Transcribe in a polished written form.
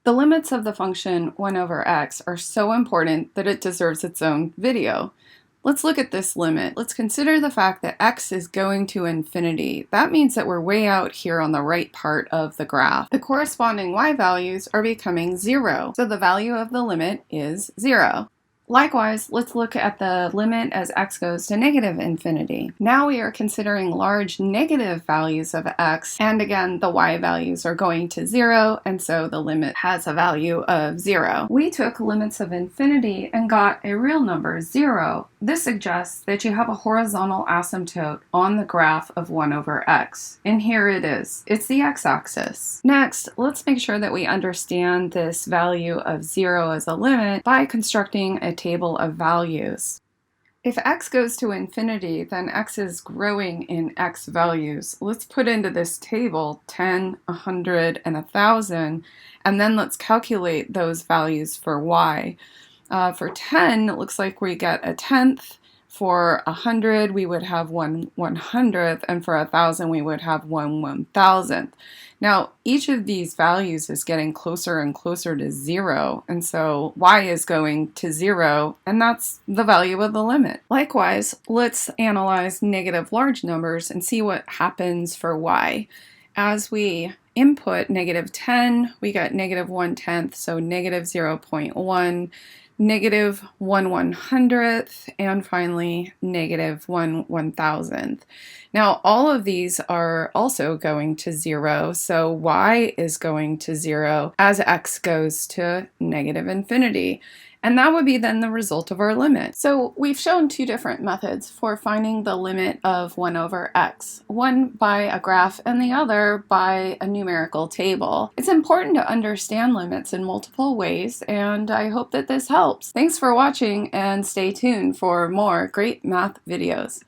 The limits of the function 1 over x are so important that it deserves its own video. Let's look at this limit. Let's consider the fact that x is going to infinity. That means that we're way out here on the right part of the graph. The corresponding y values are becoming 0, so the value of the limit is 0. Likewise, let's look at the limit as x goes to negative infinity. Now we are considering large negative values of x, and again, the y values are going to 0, and so the limit has a value of 0. We took limits of infinity and got a real number, 0. This suggests that you have a horizontal asymptote on the graph of 1 over x. And here it is. It's the x-axis. Next, let's make sure that we understand this value of 0 as a limit by constructing a table of values. If x goes to infinity, then x is growing in x values. Let's put into this table 10, 100, and 1,000, and then let's calculate those values for y. For 10, it looks like we get a tenth. For 100, we would have 1/100th, and for 1,000, we would have 1/1,000th. Now, each of these values is getting closer and closer to 0, and so y is going to 0, and that's the value of the limit. Likewise, let's analyze negative large numbers and see what happens for y. As we input -10, we got -1/10th, so -0.1, -1/100th, and finally -1/1000th. Now all of these are also going to 0, so y is going to 0 as x goes to negative infinity. And that would be then the result of our limit. So we've shown two different methods for finding the limit of 1 over x. One by a graph and the other by a numerical table. It's important to understand limits in multiple ways, and I hope that this helps. Thanks for watching, and stay tuned for more great math videos.